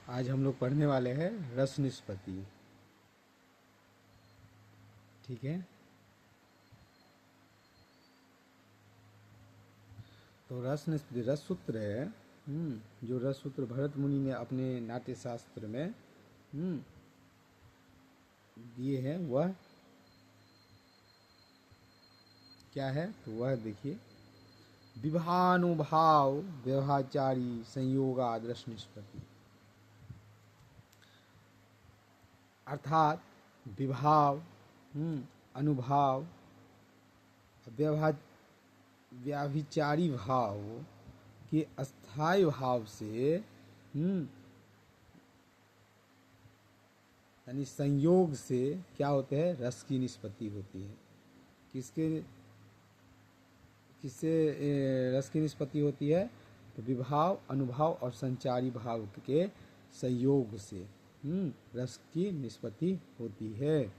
आज हम लोग पढ़ने वाले हैं रस निष्पत्ति। ठीक है, तो रस निष्पत्ति रस सूत्र है। जो रस सूत्र भरत मुनि ने अपने नाट्य शास्त्र में दिए हैं वह क्या है, तो वह देखिए, विभानुभाव व्यवहाचारी संयोगाद रस निष्पत्ति। अर्थात विभाव, अनुभाव, व्याभिचारी भाव के अस्थायी भाव से यानी संयोग से क्या होते हैं, रस की निष्पत्ति होती है। किसके किससे रस की निष्पत्ति होती है, तो विभाव, अनुभाव और संचारी भाव के संयोग से रस की निष्पत्ति होती है।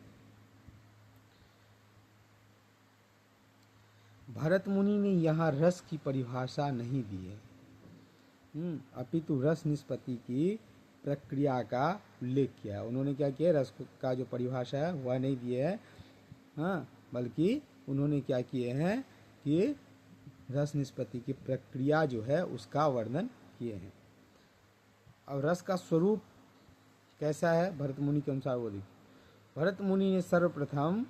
भरत मुनि ने यहाँ रस की परिभाषा नहीं दी है, अपितु रस निष्पत्ति की प्रक्रिया का उल्लेख किया है। उन्होंने क्या किया, रस का जो परिभाषा है वह नहीं दिए है, हाँ, बल्कि उन्होंने क्या किए हैं कि रस निष्पत्ति की प्रक्रिया जो है उसका वर्णन किए हैं। अब रस का स्वरूप कैसा है भरत मुनि के अनुसार वो देखिए। भरत मुनि ने सर्वप्रथम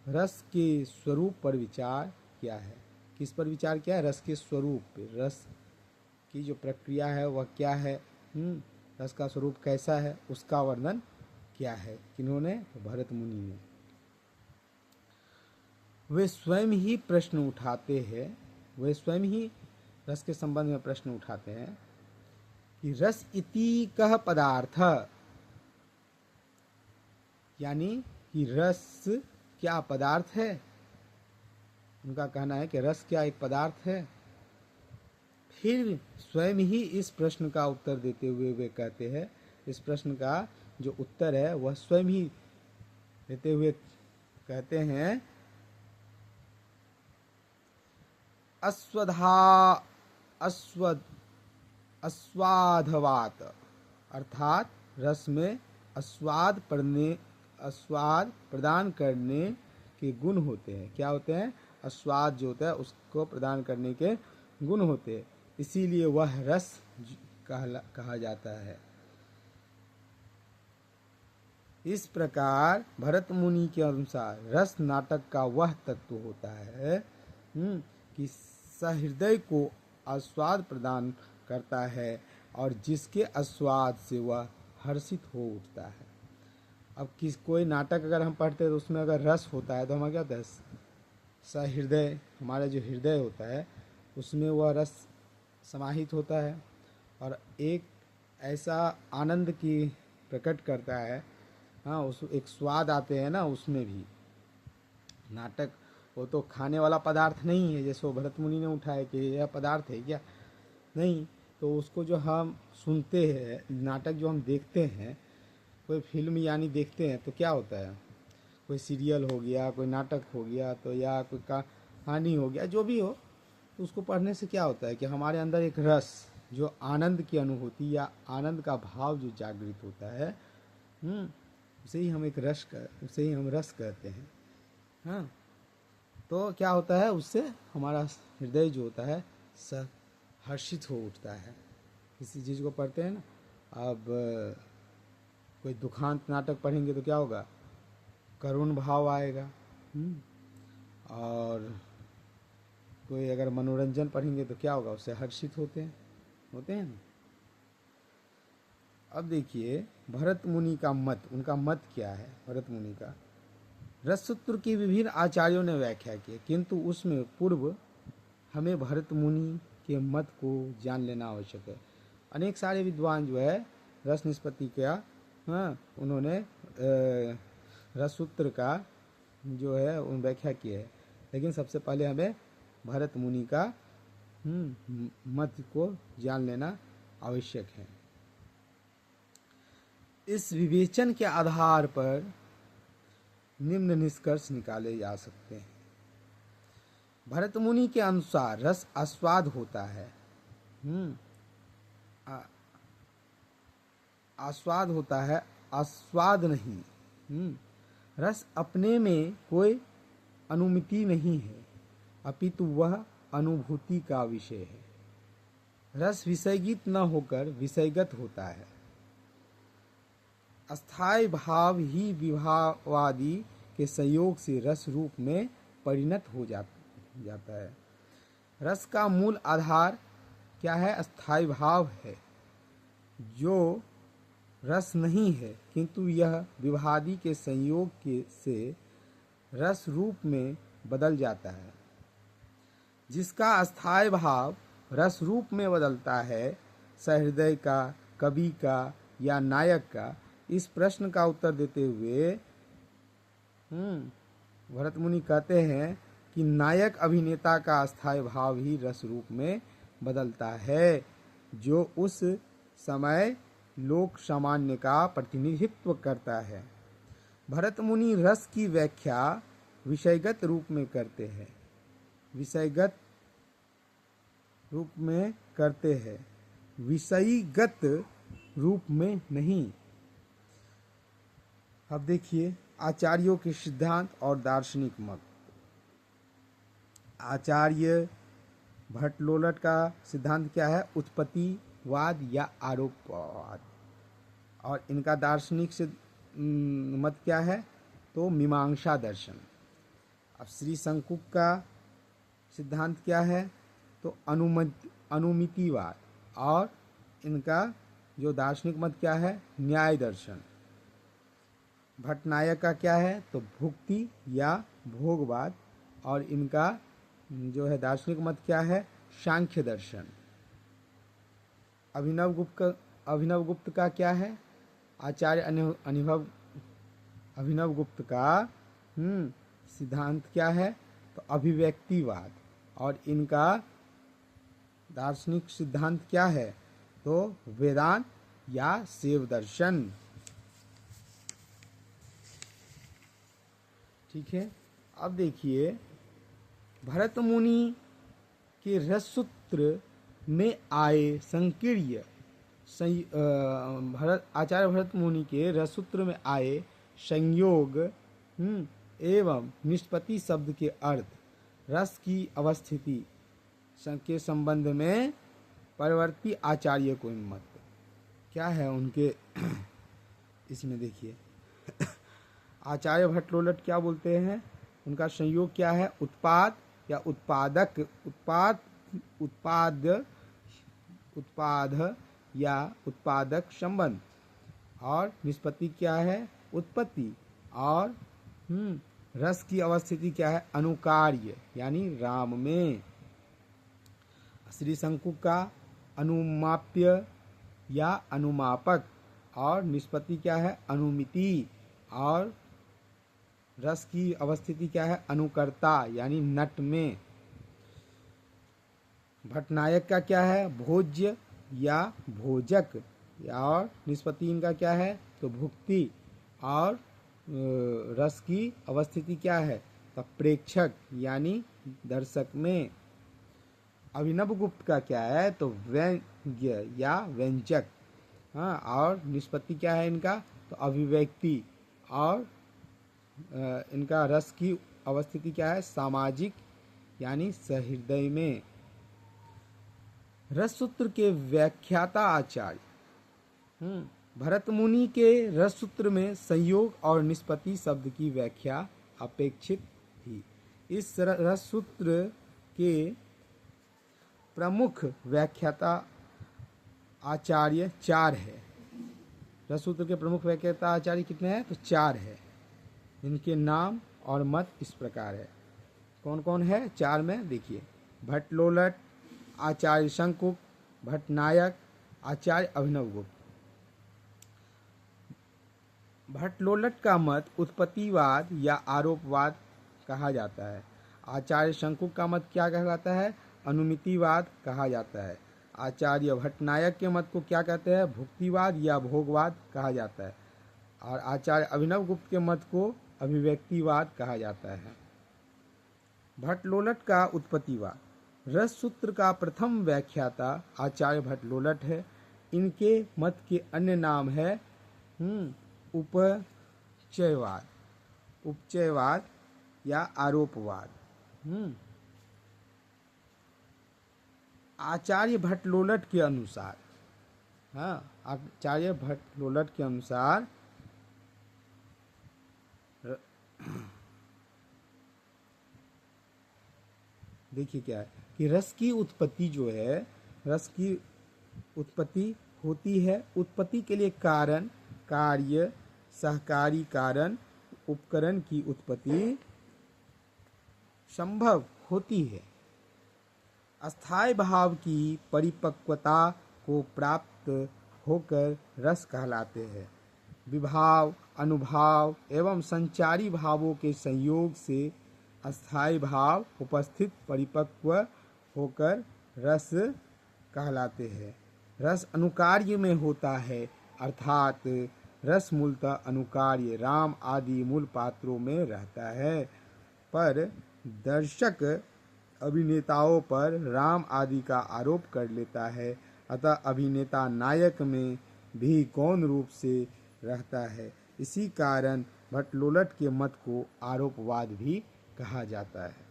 रस के स्वरूप पर विचार किया है। किस पर विचार किया है, रस के स्वरूप पे। रस की जो प्रक्रिया है वह क्या है, रस का स्वरूप कैसा है, उसका वर्णन किया है। किन्होंने, तो भरत मुनि ने। वे स्वयं ही प्रश्न उठाते हैं, वे स्वयं ही रस के संबंध में प्रश्न उठाते हैं कि रस इति कह पदार्थ, यानी कि रस क्या पदार्थ है। उनका कहना है कि रस क्या एक पदार्थ है। फिर स्वयं ही इस प्रश्न का उत्तर देते हुए वे कहते हैं, इस प्रश्न का जो उत्तर है वह स्वयं ही देते हुए कहते हैं, अस्वादवात, अर्थात रस में अस्वाद प्रदान करने के गुण होते हैं। क्या होते हैं, अस्वाद जो होता है उसको प्रदान करने के गुण होते हैं, इसीलिए वह रस कहा जाता है। इस प्रकार भरत मुनि के अनुसार रस नाटक का वह तत्व होता है कि सहृदय को आस्वाद प्रदान करता है और जिसके आस्वाद से वह हर्षित हो उठता है। अब कोई नाटक अगर हम पढ़ते हैं तो उसमें अगर रस होता है तो हमारा क्या होता है, सहृदय, हमारा जो हृदय होता है उसमें वह रस समाहित होता है और एक ऐसा आनंद की प्रकट करता है। हाँ, उस एक स्वाद आते हैं ना उसमें भी। नाटक वो तो खाने वाला पदार्थ नहीं है, जैसे वो भरत मुनि ने उठाया कि यह पदार्थ है क्या, नहीं। तो उसको जो हम सुनते हैं, नाटक जो हम देखते हैं, कोई फिल्म यानी देखते हैं तो क्या होता है, कोई सीरियल हो गया, कोई नाटक हो गया, तो या कोई कहानी हो गया, जो भी हो, तो उसको पढ़ने से क्या होता है कि हमारे अंदर एक रस, जो आनंद की अनुभूति या आनंद का भाव जो जागृत होता है, उसे ही हम उसे ही हम रस कहते हैं। हाँ, तो क्या होता है, उससे हमारा हृदय जो होता है हर्षित हो उठता है। किसी चीज़ को पढ़ते हैं ना, अब कोई दुखांत नाटक पढ़ेंगे तो क्या होगा, करुण भाव आएगा। और कोई अगर मनोरंजन पढ़ेंगे तो क्या होगा, उससे हर्षित होते हैं ना। अब देखिए भरत मुनि का मत, उनका मत क्या है भरत मुनि का। रससूत्र की विभिन्न आचार्यों ने व्याख्या की, किंतु उसमें पूर्व हमें भरत मुनि के मत को जान लेना आवश्यक है। अनेक सारे विद्वान जो है रस निष्पत्ति का, हाँ, उन्होंने रससूत्र का जो है उन व्याख्या की है, लेकिन सबसे पहले हमें भरत मुनि का मत को जान लेना आवश्यक है। इस विवेचन के आधार पर निम्न निष्कर्ष निकाले जा सकते हैं। भरत मुनि के अनुसार रस आस्वाद होता है। आस्वाद होता है, आस्वाद नहीं। रस अपने में कोई अनुमिति नहीं है, अपितु वह अनुभूति का विषय है। रस विषयगत न होकर विषयगत होता है। अस्थायी भाव ही विभावादि के संयोग से रस रूप में परिणत हो जाता है। रस का मूल आधार क्या है? अस्थायी भाव है, जो रस नहीं है, किंतु यह विभादि के संयोग से रस रूप में बदल जाता है। जिसका अस्थायी भाव रस रूप में बदलता है, सहृदय का, कवि का या नायक का, इस प्रश्न का उत्तर देते हुए भरत मुनि कहते हैं कि नायक अभिनेता का अस्थायी भाव ही रस रूप में बदलता है, जो उस समय लोक सामान्य का प्रतिनिधित्व करता है। भरत मुनि रस की व्याख्या विषयगत रूप में करते हैं, विषयगत रूप में करते हैं, विषयीगत रूप में नहीं। अब देखिए आचार्यों के सिद्धांत और दार्शनिक मत। आचार्य भट्टलोलट का सिद्धांत क्या है? उत्पत्तिवाद या आरोपवाद। और इनका दार्शनिक मत क्या है? तो मीमांसा दर्शन। अब श्री शंकुक का सिद्धांत क्या है? तो अनुमितिवाद। और इनका जो दार्शनिक मत क्या है? न्याय दर्शन। भट्टनायक का क्या है? तो भुक्ति या भोगवाद। और इनका जो है दार्शनिक मत क्या है? सांख्य दर्शन। अभिनव गुप्त का क्या है? आचार्य अभिनव गुप्त का सिद्धांत क्या है? तो अभिव्यक्तिवाद। और इनका दार्शनिक सिद्धांत क्या है? तो वेदांत या शैव दर्शन। ठीक है। अब देखिए भरत मुनि के रससूत्र में आए संकीर्य आचार्य भरत मुनि के रससूत्र में आए संयोग एवं निष्पत्ति शब्द के अर्थ, रस की अवस्थिति के संबंध में परवर्ती आचार्य को मत क्या है उनके इसमें देखिए आचार्य भट्टलोलट क्या बोलते हैं? उनका संयोग क्या है? उत्पाद या उत्पादक, उत्पाद या उत्पादक संबंध। और निष्पत्ति क्या है? उत्पत्ति। और रस की अवस्थिति क्या है? अनुकार्य यानी राम में। श्री शंकु का अनुमाप्य या अनुमापक। और निष्पत्ति क्या है? अनुमिति। और रस की अवस्थिति क्या है? अनुकर्ता यानी नट में। भट्टनायक का क्या है? भोज्य या भोजक। और निष्पत्ति इनका क्या है? तो भुक्ति। और रस की अवस्थिति क्या है? तो प्रेक्षक यानी दर्शक में। अभिनव गुप्त का क्या है? तो व्यंग्य या व्यंजक। हाँ। और निष्पत्ति क्या है इनका? तो अभिव्यक्ति। और इनका रस की अवस्थिति क्या है? सामाजिक यानी सहृदय में। रस सूत्र के व्याख्याता आचार्य भरत मुनि के रस सूत्र में संयोग और निष्पत्ति शब्द की व्याख्या अपेक्षित थी। इस रस सूत्र के प्रमुख व्याख्याता आचार्य 4 है। रस सूत्र के प्रमुख व्याख्याता आचार्य कितने हैं? तो 4 है। इनके नाम और मत इस प्रकार है। कौन कौन है 4 में? देखिए भट्टलोलट, आचार्य शंकुक, भट्टनायक, आचार्य अभिनव गुप्त। भट्टलोलट का मत उत्पत्तिवाद या आरोपवाद कहा जाता है। आचार्य शंकुक का मत क्या कहलाता है? अनुमितिवाद कहा जाता है। आचार्य भट्टनायक के मत को क्या कहते हैं? भुक्तिवाद या भोगवाद कहा जाता है। और आचार्य अभिनव गुप्त के मत को अभिव्यक्तिवाद कहा जाता है। भट्टलोलट का उत्पत्तिवाद। रस सूत्र का प्रथम व्याख्याता आचार्य भट्टलोलट है। इनके मत के अन्य नाम है उपचयवाद, उपचयवाद या आरोपवाद। आचार्य भट्टलोलट के अनुसार, आचार्य भट्टलोलट के अनुसार देखिए क्या है कि रस की उत्पत्ति जो है, रस की उत्पत्ति होती है। उत्पत्ति के लिए कारण, कार्य, सहकारी कारण, उपकरण की उत्पत्ति संभव होती है। अस्थायी भाव की परिपक्वता को प्राप्त होकर रस कहलाते हैं। विभाव, अनुभाव एवं संचारी भावों के संयोग से अस्थायी भाव उपस्थित परिपक्व होकर रस कहलाते हैं। रस अनुकार्य में होता है, अर्थात रस मूलतः अनुकार्य राम आदि मूल पात्रों में रहता है, पर दर्शक अभिनेताओं पर राम आदि का आरोप कर लेता है। अतः अभिनेता नायक में भी गौण रूप से रहता है। इसी कारण भट्टलोलट के मत को आरोपवाद भी कहा जाता है।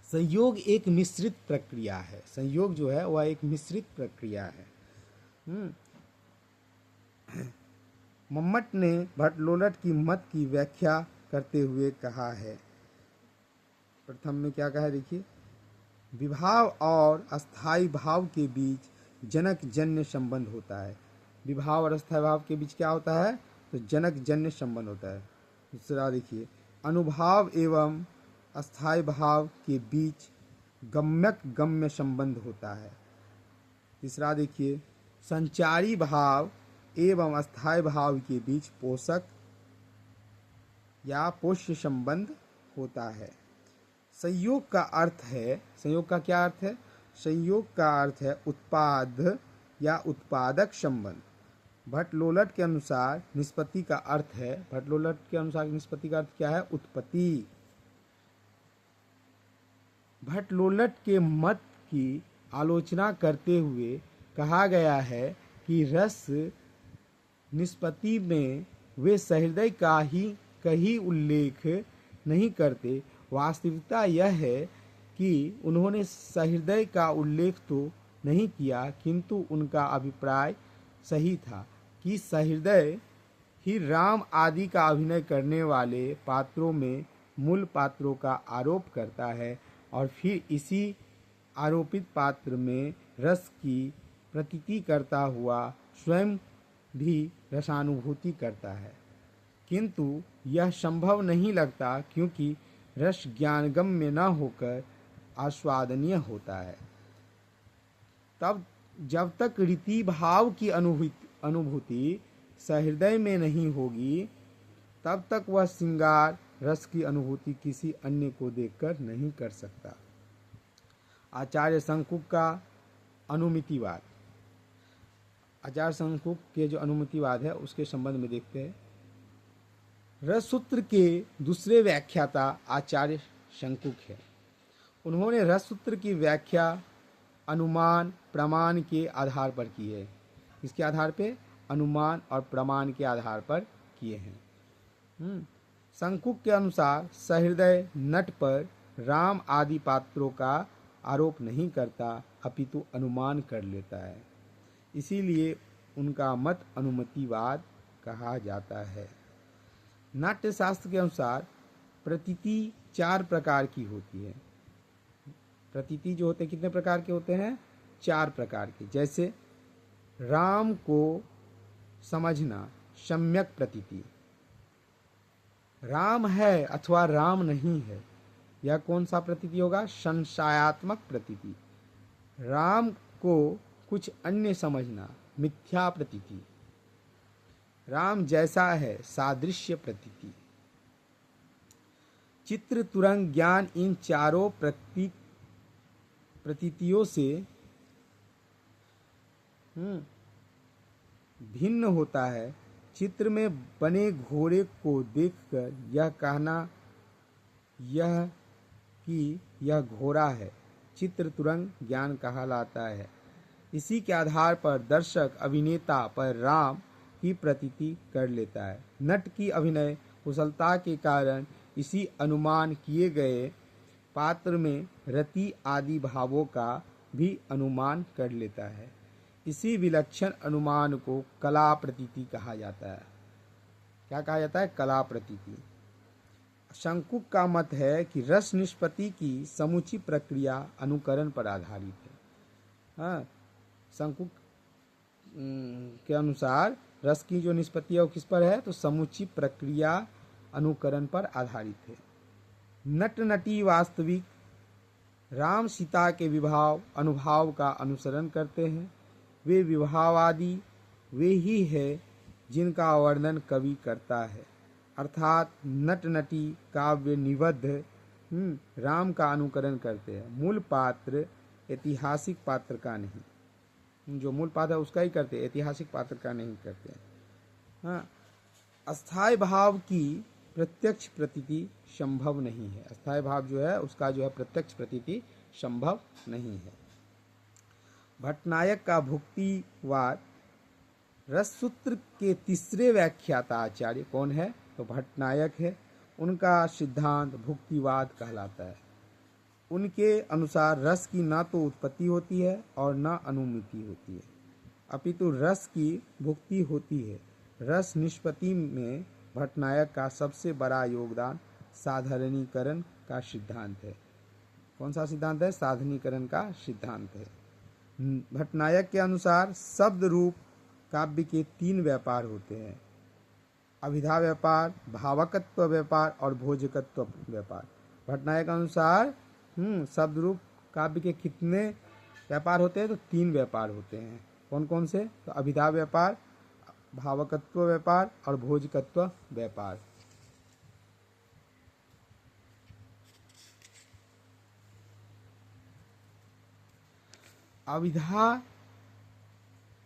संयोग एक मिश्रित प्रक्रिया है। संयोग जो है वह एक मिश्रित प्रक्रिया है। मम्मट ने भट्टलोलट की मत की व्याख्या करते हुए कहा है, प्रथम में क्या कहा है देखिए, विभाव और अस्थायी भाव के बीच जनक जन्य संबंध होता है। विभाव और अस्थायी भाव के बीच क्या होता है, तो जनक जन्य संबंध होता है। दूसरा देखिए, अनुभाव एवं अस्थायी भाव के बीच गम्यक गम्य संबंध होता है। तीसरा देखिए, संचारी भाव एवं अस्थायी भाव के बीच पोषक या पोष्य संबंध होता है। संयोग का अर्थ है, संयोग का क्या अर्थ है, संयोग का अर्थ है उत्पाद या उत्पादक संबंध। भट्टलोलट के अनुसार निष्पत्ति का अर्थ है, भट्टलोलट के अनुसार निष्पत्ति का अर्थ क्या है, उत्पत्ति। भट्टलोलट के मत की आलोचना करते हुए कहा गया है कि रस निष्पत्ति में वे सहृदय का ही कहीं उल्लेख नहीं करते। वास्तविकता यह है कि उन्होंने सहृदय का उल्लेख तो नहीं किया, किंतु उनका अभिप्राय सही था कि सहृदय ही राम आदि का अभिनय करने वाले पात्रों में मूल पात्रों का आरोप करता है और फिर इसी आरोपित पात्र में रस की प्रतीति करता हुआ स्वयं भी रसानुभूति करता है। किंतु यह संभव नहीं लगता, क्योंकि रस ज्ञानगम्य न होकर आस्वादनीय होता है। तब जब तक रीति भाव की अनुभूति सहृदय में नहीं होगी, तब तक वह श्रृंगार रस की अनुभूति किसी अन्य को देखकर नहीं कर सकता। आचार्य शंकुक का अनुमितिवाद, आचार्य शंकुक के जो अनुमितिवाद है उसके संबंध में देखते हैं। रस सूत्र के दूसरे व्याख्याता आचार्य शंकुक है। उन्होंने रस सूत्र की व्याख्या अनुमान प्रमाण के आधार पर की है। इसके आधार पे अनुमान और प्रमाण के आधार पर किए हैं। शंकुक के अनुसार सहृदय नट पर राम आदि पात्रों का आरोप नहीं करता, अपितु अनुमान कर लेता है। इसीलिए उनका मत अनुमतिवाद कहा जाता है। नाट्य शास्त्र के अनुसार प्रतीति 4 प्रकार की होती है। प्रतीति जो होते हैं कितने प्रकार के होते हैं, 4 प्रकार के। जैसे राम को समझना, सम्यक प्रतीति, राम है अथवा राम नहीं है, यह कौन सा प्रतीति होगा, संशयात्मक प्रतीति। राम को कुछ अन्य समझना, मिथ्या प्रतीति। राम जैसा है, सादृश्य प्रतीति। चित्र तुरंग ज्ञान इन चारों प्रतीतियों से भिन्न होता है। चित्र में बने घोड़े को देखकर यह कहना कि यह घोड़ा है, चित्र तुरंग ज्ञान कहलाता है। इसी के आधार पर दर्शक अभिनेता पर राम की प्रतीति कर लेता है। नट की अभिनय कुशलता के कारण इसी अनुमान किए गए पात्र में रति आदि भावों का भी अनुमान कर लेता है। इसी विलक्षण अनुमान को कला प्रतीति कहा जाता है। क्या कहा जाता है? कला प्रतीति। शंकुक का मत है कि रस निष्पत्ति की समुची प्रक्रिया अनुकरण पर आधारित है। हाँ, शंकुक के अनुसार रस की जो निष्पत्ति है वो किस पर है? तो समुची प्रक्रिया अनुकरण पर आधारित है। नट नटी वास्तविक राम सीता के विवाह अनुभाव का अनुसरण करते हैं। वे विवाहवादी वे ही है जिनका वर्णन कवि करता है, अर्थात नट नटी काव्य निबद्ध राम का अनुकरण करते हैं। मूल पात्र ऐतिहासिक पात्र का नहीं, जो मूल पात्र है उसका ही करते हैं, ऐतिहासिक पात्र का नहीं करते हैं। हाँ, अस्थाई भाव की प्रत्यक्ष प्रतीति संभव नहीं है। अस्थाई भाव जो है उसका जो है प्रत्यक्ष प्रतीति संभव नहीं है। भट्टनायक का भुक्तिवाद रस सूत्र के तीसरे व्याख्याता आचार्य कौन है? तो भट्टनायक है। उनका सिद्धांत भुक्तिवाद कहलाता है। उनके अनुसार रस की न तो उत्पत्ति होती है और न अनुमिति होती है, अपितु रस की भुक्ति होती है। रस निष्पत्ति में भट्टनायक का सबसे बड़ा योगदान साधारणीकरण का सिद्धांत है। कौन सा सिद्धांत है? साधारणीकरण का सिद्धांत है। भट्टनायक के अनुसार शब्द रूप काव्य के 3 व्यापार होते हैं: अभिधा व्यापार, भावकत्व व्यापार और भोजकत्व व्यापार। भट्टनायक के अनुसार शब्द रूप काव्य के कितने व्यापार होते हैं? तो 3 व्यापार होते हैं। कौन कौन से? तो अभिधा व्यापार, भावकत्व व्यापार और भोजकत्व व्यापार। अभिधा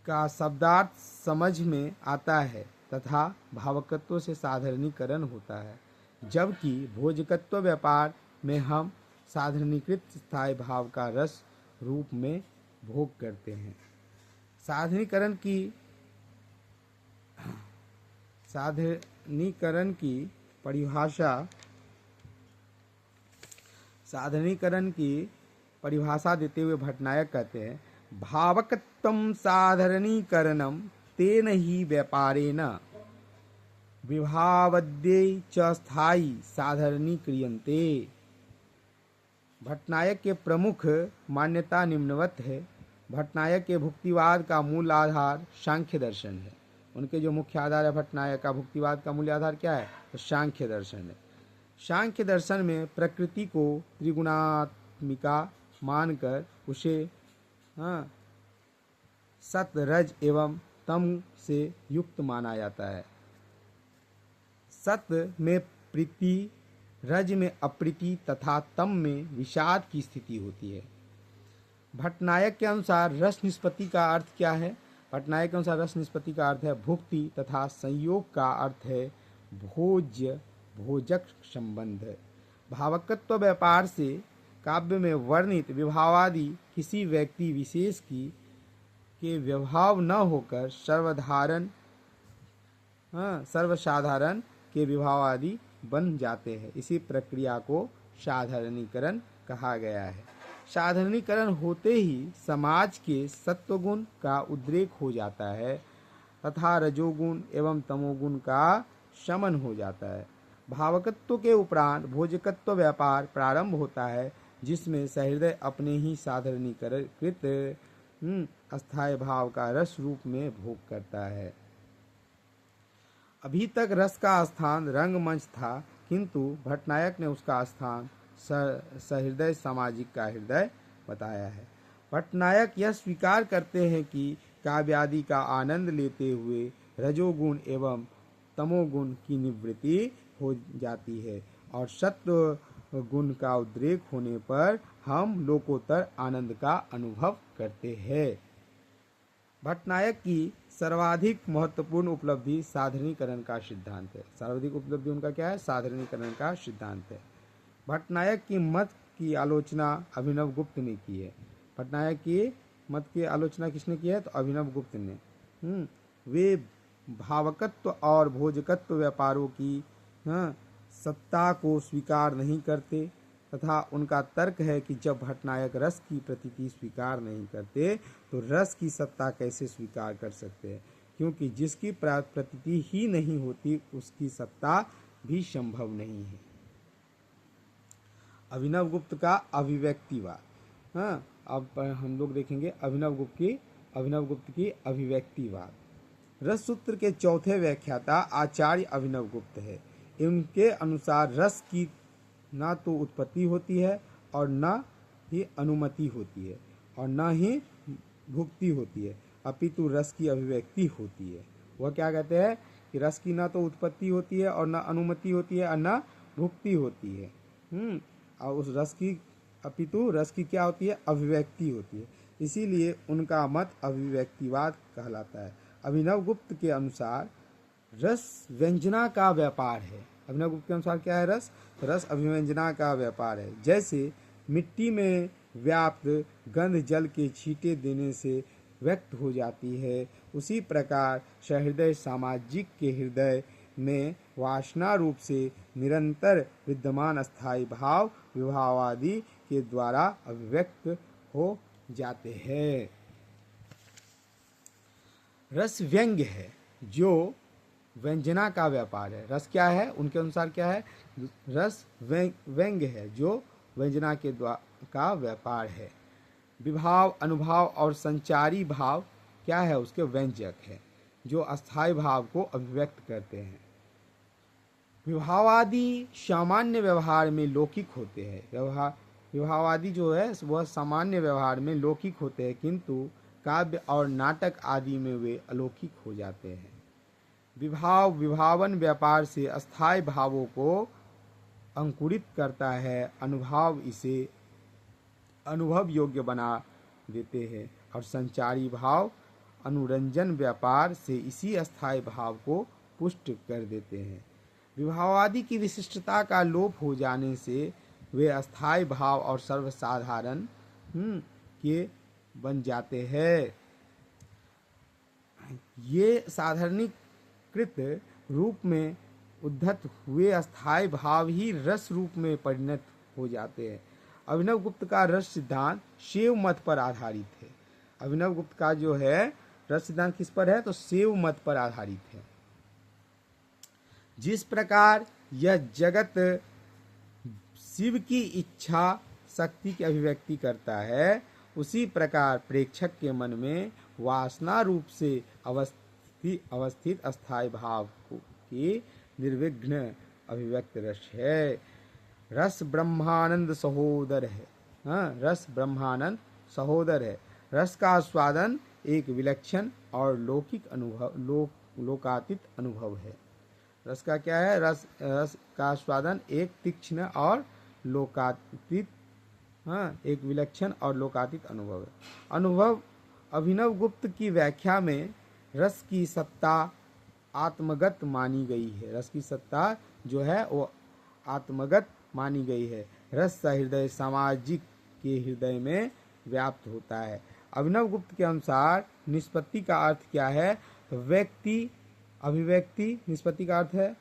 का शब्दार्थ समझ में आता है तथा भावकत्व से साधारणीकरण होता है, जबकि भोजकत्व व्यापार में हम साधारणीकृत स्थायी भाव का रस रूप में भोग करते हैं। साधारणीकरण की परिभाषा देते हुए भट्टनायक कहते हैं, भावकत्वं साधारणीकरणं तेन ही व्यापारेण विभावद्ये च स्थायी साधारणीक्रियन्ते। भट्टनायक के प्रमुख मान्यता निम्नवत है। भट्टनायक के भुक्तिवाद का मूल आधार सांख्य दर्शन है। उनके जो मुख्य आधार है भट्टनायक का भुक्तिवाद का मूल आधार क्या है? तो सांख्य दर्शन है। सांख्य दर्शन में प्रकृति को त्रिगुणात्मिका मानकर उसे सत, रज एवं तम से युक्त माना जाता है। सत में प्रीति, रज में अप्रीति तथा तम में विषाद की स्थिति होती है। भट्टनायक के अनुसार रस निष्पत्ति का अर्थ क्या है? भट्टनायक के अनुसार रस निष्पत्ति का अर्थ है भुक्ति तथा संयोग का अर्थ है भोज्य भोजक संबंध। भावकत्व व्यापार से काव्य में वर्णित विभावादि किसी व्यक्ति विशेष के विभाव न होकर सर्वसाधारण के विभावादि बन जाते हैं। इसी प्रक्रिया को साधारणीकरण कहा गया है। साधारणीकरण होते ही समाज के सत्वगुण का उद्रेक हो जाता है तथा रजोगुण एवं तमोगुण का शमन हो जाता है। भावकत्व के उपरांत भोजकत्व व्यापार प्रारंभ होता है, जिसमें सहृदय अपने ही साधारणीकृत अस्थायी भाव का रस रूप में भोग करता है। अभी तक रस का स्थान रंगमंच था, किंतु भट्टनायक ने उसका स्थान सहृदय सामाजिक का हृदय बताया है। भट्टनायक यह स्वीकार करते हैं कि काव्यादि का आनंद लेते हुए रजोगुण एवं तमोगुण की निवृत्ति हो जाती है और सत्व गुण का उद्रेक होने पर हम लोकोत्तर आनंद का अनुभव करते हैं। भट्टनायक की सर्वाधिक महत्वपूर्ण उपलब्धि साधारणीकरण का सिद्धांत है। सर्वाधिक उपलब्धि उनका क्या है? साधारणीकरण का सिद्धांत है। भट्टनायक की मत की आलोचना अभिनव गुप्त ने की है। भट्टनायक की मत की आलोचना किसने की है? तो अभिनव गुप्त ने। वे भावकत्व और भोजकत्व व्यापारों की सत्ता को स्वीकार नहीं करते तथा उनका तर्क है कि जब भट्टनायक रस की प्रतीति स्वीकार नहीं करते तो रस की सत्ता कैसे स्वीकार कर सकते हैं, क्योंकि जिसकी प्रतीति ही नहीं होती उसकी सत्ता भी संभव नहीं है। अभिनव गुप्त का अभिव्यक्तिवाद। अब हम लोग देखेंगे अभिनव गुप्त की अभिव्यक्तिवाद। रस सूत्र के चौथे व्याख्याता आचार्य अभिनव गुप्त है। इनके अनुसार रस की ना तो उत्पत्ति होती है और न ही अनुमति होती है और न ही भुक्ति होती है, अपितु रस की अभिव्यक्ति होती है। वह क्या कहते हैं कि रस की ना तो उत्पत्ति होती है और न अनुमति होती है और न भुक्ति होती है। और उस रस की अपितु रस की क्या होती है? अभिव्यक्ति होती है। इसीलिए उनका मत अभिव्यक्तिवाद कहलाता है। अभिनव गुप्त के अनुसार रस व्यंजना का व्यापार है। अभिनव गुप्त के अनुसार क्या है? रस अभिव्यंजना का व्यापार है। जैसे मिट्टी में व्याप्त गंध जल के छींटे देने से व्यक्त हो जाती है, उसी प्रकार सहृदय सामाजिक के हृदय में वासना रूप से निरंतर विद्यमान अस्थायी भाव विभावादि के द्वारा अभिव्यक्त हो जाते हैं। रस व्यंग्य है जो व्यंजना का व्यापार है। रस क्या है? उनके अनुसार क्या है? रस व्यंग्य है जो व्यंजना के का व्यापार है। विभाव, अनुभाव और संचारी भाव क्या है? उसके व्यंजक है जो अस्थायी भाव को अभिव्यक्त करते हैं। विभावादि सामान्य व्यवहार में लौकिक होते हैं। विभावादि जो है वह सामान्य व्यवहार में लौकिक होते हैं, किंतु काव्य और नाटक आदि में वे अलौकिक हो जाते हैं। विभावन व्यापार से अस्थायी भावों को अंकुरित करता है, अनुभाव इसे अनुभव योग्य बना देते हैं और संचारी भाव अनुरंजन व्यापार से इसी अस्थायी भाव को पुष्ट कर देते हैं। विभावादि की विशिष्टता का लोप हो जाने से वे अस्थायी भाव और सर्वसाधारण के बन जाते हैं। ये साधारणीकृत रूप में उद्धत हुए अस्थायी भाव ही रस रूप में परिणत हो जाते हैं। अभिनव गुप्त का रस सिद्धांत शैव मत पर आधारित है। अभिनव गुप्त का जो है रस सिद्धांत किस पर है? तो शैव मत पर आधारित है। जिस प्रकार यह जगत शिव की इच्छा शक्ति की अभिव्यक्ति करता है, उसी प्रकार प्रेक्षक के मन में वासना रूप से अवस्थित अस्थायी भाव की निर्विघ्न अभिव्यक्त रस है। रस ब्रह्मानंद सहोदर है। रस ब्रह्मानंद सहोदर है। रस का आस्वादन एक विलक्षण और लौकिक अनुभव लोकातीत अनुभव है। रस का क्या है? रस का आस्वादन एक तीक्ष्ण और लोकातीत एक विलक्षण और लोकातीत अनुभव है। अनुभव अभिनव गुप्त की व्याख्या में रस की सत्ता आत्मगत मानी गई है। रस की सत्ता जो है वो आत्मगत मानी गई है। रस हृदय सामाजिक के हृदय में व्याप्त होता है। अभिनव गुप्त के अनुसार निष्पत्ति का अर्थ क्या है? तो व्यक्ति अभिव्यक्ति, निष्पत्ति का अर्थ है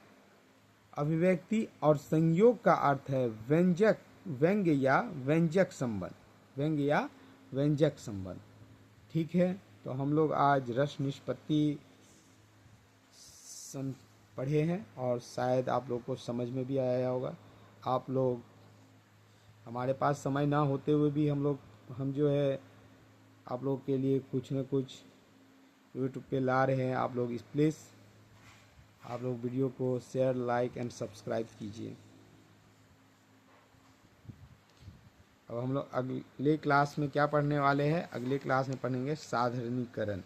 अभिव्यक्ति और संयोग का अर्थ है व्यंग्य या व्यंजक संबंध। ठीक है, तो हम लोग आज रस निष्पत्ति पढ़े हैं और शायद आप लोग को समझ में भी आया होगा। आप लोग हमारे पास समय ना होते हुए भी हम जो है आप लोग के लिए कुछ न कुछ यूट्यूब पे ला रहे हैं। आप लोग प्लीज़ आप लोग वीडियो को शेयर, लाइक एंड सब्सक्राइब कीजिए। अब हम लोग अगले क्लास में क्या पढ़ने वाले हैं? अगले क्लास में पढ़ेंगे साधारणीकरण।